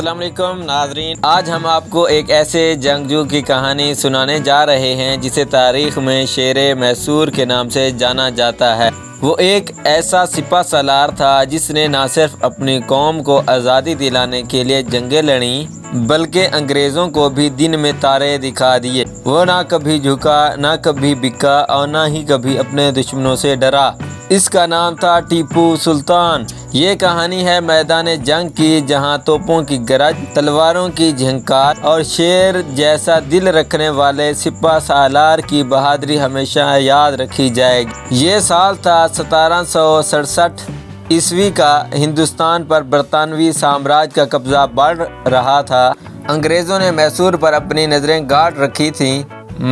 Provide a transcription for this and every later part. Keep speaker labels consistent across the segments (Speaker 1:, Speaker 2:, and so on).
Speaker 1: السلام علیکم ناظرین، آج ہم آپ کو ایک ایسے جنگجو کی کہانی سنانے جا رہے ہیں جسے تاریخ میں شیر میسور کے نام سے جانا جاتا ہے۔ وہ ایک ایسا سپہ سالار تھا جس نے نہ صرف اپنی قوم کو آزادی دلانے کے لیے جنگیں لڑیں بلکہ انگریزوں کو بھی دن میں تارے دکھا دیے۔ وہ نہ کبھی جھکا، نہ کبھی بکا اور نہ ہی کبھی اپنے دشمنوں سے ڈرا۔ اس کا نام تھا ٹیپو سلطان۔ یہ کہانی ہے میدان جنگ کی، جہاں توپوں کی گرج، تلواروں کی جھنکار اور شیر جیسا دل رکھنے والے سپہ سالار کی بہادری ہمیشہ یاد رکھی جائے گی۔ یہ سال تھا 1767 عیسوی کا۔ ہندوستان پر برطانوی سامراج کا قبضہ بڑھ رہا تھا۔ انگریزوں نے میسور پر اپنی نظریں گاڑ رکھی تھیں،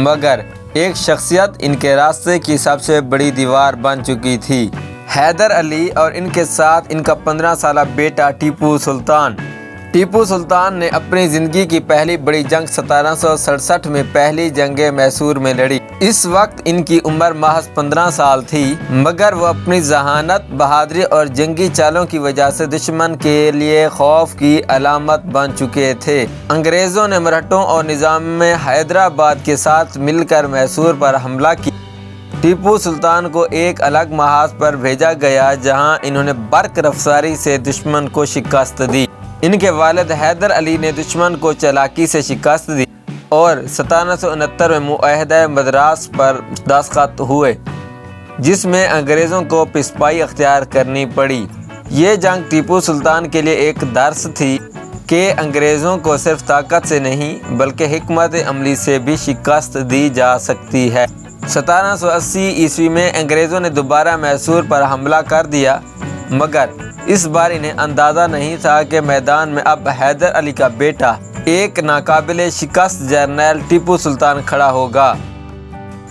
Speaker 1: مگر ایک شخصیت ان کے راستے کی سب سے بڑی دیوار بن چکی تھی: حیدر علی اور ان کے ساتھ ان کا 15 سالہ بیٹا ٹیپو سلطان۔ ٹیپو سلطان نے اپنی زندگی کی پہلی بڑی جنگ 1767 میں پہلی جنگ میسور میں لڑی۔ اس وقت ان کی عمر محض 15 سال تھی، مگر وہ اپنی ذہانت، بہادری اور جنگی چالوں کی وجہ سے دشمن کے لیے خوف کی علامت بن چکے تھے۔ انگریزوں نے مرہٹوں اور نظام حیدرآباد کے ساتھ مل کر میسور پر حملہ کیا۔ ٹیپو سلطان کو ایک الگ محاذ پر بھیجا گیا جہاں انہوں نے برق رفتاری سے دشمن کو شکست دی۔ ان کے والد حیدر علی نے دشمن کو چالاکی سے شکست دی اور 1769 میں معاہدہ مدراس پر دستخط ہوئے، جس میں انگریزوں کو پسپائی اختیار کرنی پڑی۔ یہ جنگ ٹیپو سلطان کے لیے ایک درس تھی کہ انگریزوں کو صرف طاقت سے نہیں بلکہ حکمت عملی سے بھی شکست دی جا سکتی ہے۔ 1780 عیسوی میں انگریزوں نے دوبارہ میسور پر حملہ کر دیا، مگر اس بار انہیں اندازہ نہیں تھا کہ میدان میں اب حیدر علی کا بیٹا، ایک ناقابل شکست جرنیل ٹیپو سلطان کھڑا ہوگا۔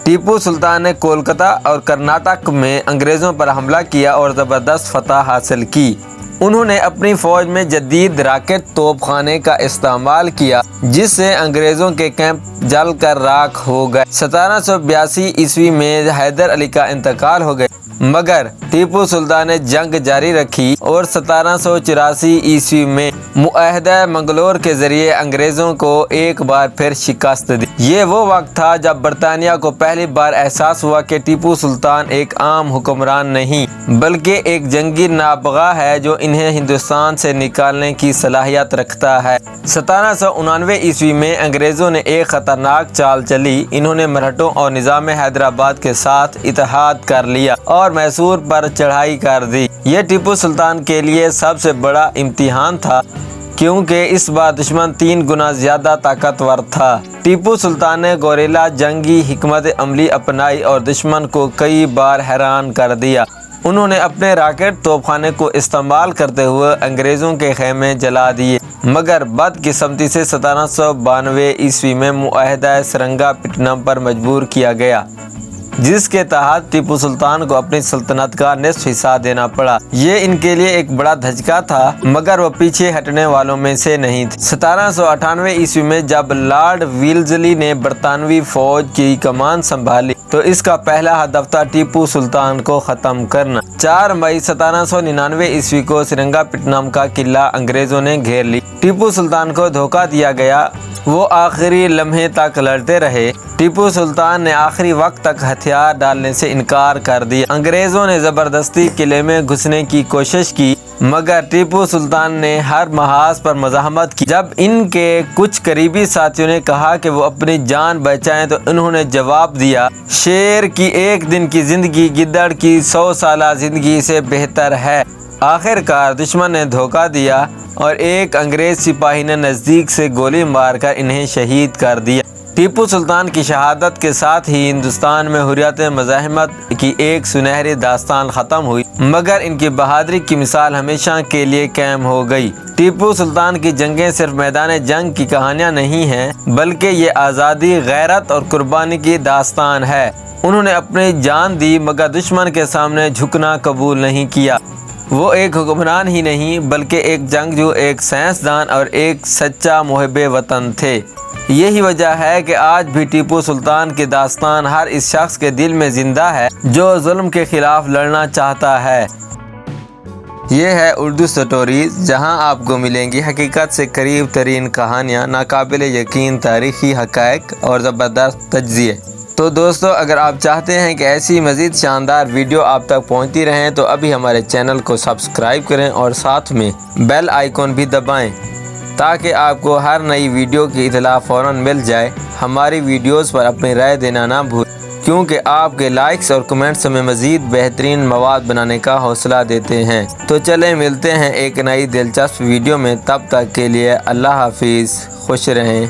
Speaker 1: ٹیپو سلطان نے کولکتہ اور کرناٹک میں انگریزوں پر حملہ کیا اور زبردست فتح حاصل کی۔ انہوں نے اپنی فوج میں جدید راکٹ توپ خانے کا استعمال کیا، جس سے انگریزوں کے کیمپ جل کر راکھ ہو گئے۔ 1782 عیسوی میں حیدر علی کا انتقال ہو گیا، مگر ٹیپو سلطان نے جنگ جاری رکھی اور 1784 عیسوی میں معاہدہ منگلور کے ذریعے انگریزوں کو ایک بار پھر شکست دی۔ یہ وہ وقت تھا جب برطانیہ کو پہلی بار احساس ہوا کہ ٹیپو سلطان ایک عام حکمران نہیں بلکہ ایک جنگی نابغہ ہے جو انہیں ہندوستان سے نکالنے کی صلاحیت رکھتا ہے۔ 1799 عیسوی میں انگریزوں نے ایک خطرناک چال چلی۔ انہوں نے مرہٹوں اور نظام حیدرآباد کے ساتھ اتحاد کر لیا اور میسور پر چڑھائی کر دی۔ یہ ٹیپو سلطان کے لیے سب سے بڑا امتحان تھا، کیونکہ اس بار دشمن 3 گنا زیادہ طاقتور تھا۔ ٹیپو سلطان نے گوریلا جنگی حکمت عملی اپنائی اور دشمن کو کئی بار حیران کر دیا۔ انہوں نے اپنے راکٹ توپ خانے کو استعمال کرتے ہوئے انگریزوں کے خیمے جلا دیے، مگر بدقسمتی سے 1792 عیسوی میں معاہدہ سرنگا پٹنم پر مجبور کیا گیا، جس کے تحت ٹیپو سلطان کو اپنی سلطنت کا نصف حصہ دینا پڑا۔ یہ ان کے لیے ایک بڑا دھچکا تھا، مگر وہ پیچھے ہٹنے والوں میں سے نہیں تھے۔ 1798 عیسوی میں جب لارڈ ویلزلی نے برطانوی فوج کی کمان سنبھالی تو اس کا پہلا ہدف تھا ٹیپو سلطان کو ختم کرنا۔ 4 مئی 1799 عیسوی کو سرنگا پٹنم کا قلعہ انگریزوں نے گھیر لی۔ ٹیپو سلطان کو دھوکہ دیا گیا، وہ آخری لمحے تک لڑتے رہے۔ ٹیپو سلطان نے آخری وقت تک ہتھیار ڈالنے سے انکار کر دیا۔ انگریزوں نے زبردستی قلعے میں گھسنے کی کوشش کی، مگر ٹیپو سلطان نے ہر محاذ پر مزاحمت کی۔ جب ان کے کچھ قریبی ساتھیوں نے کہا کہ وہ اپنی جان بچائیں تو انہوں نے جواب دیا، شیر کی ایک دن کی زندگی گدڑ کی 100 سالہ زندگی سے بہتر ہے۔ آخر کار دشمن نے دھوکہ دیا اور ایک انگریز سپاہی نے نزدیک سے گولی مار کر انہیں شہید کر دیا۔ ٹیپو سلطان کی شہادت کے ساتھ ہی ہندوستان میں حریت مزاحمت کی ایک سنہری داستان ختم ہوئی، مگر ان کی بہادری کی مثال ہمیشہ کے لیے قائم ہو گئی۔ ٹیپو سلطان کی جنگیں صرف میدان جنگ کی کہانیاں نہیں ہیں بلکہ یہ آزادی، غیرت اور قربانی کی داستان ہے۔ انہوں نے اپنی جان دی مگر دشمن کے سامنے جھکنا قبول نہیں کیا۔ وہ ایک حکمران ہی نہیں بلکہ ایک جنگجو، ایک سائنسدان اور ایک سچا محب وطن تھے۔ یہی وجہ ہے کہ آج بھی ٹیپو سلطان کی داستان ہر اس شخص کے دل میں زندہ ہے جو ظلم کے خلاف لڑنا چاہتا ہے۔ یہ ہے اردو سٹوریز، جہاں آپ کو ملیں گی حقیقت سے قریب ترین کہانیاں، ناقابل یقین تاریخی حقائق اور زبردست تجزیے۔ تو دوستو، اگر آپ چاہتے ہیں کہ ایسی مزید شاندار ویڈیو آپ تک پہنچتی رہیں تو ابھی ہمارے چینل کو سبسکرائب کریں اور ساتھ میں بیل آئیکن بھی دبائیں تاکہ آپ کو ہر نئی ویڈیو کی اطلاع فوراً مل جائے۔ ہماری ویڈیوز پر اپنی رائے دینا نہ بھولیں، کیونکہ آپ کے لائکس اور کمنٹس ہمیں مزید بہترین مواد بنانے کا حوصلہ دیتے ہیں۔ تو چلیں ملتے ہیں ایک نئی دلچسپ ویڈیو میں، تب تک کے لیے اللہ حافظ، خوش رہیں۔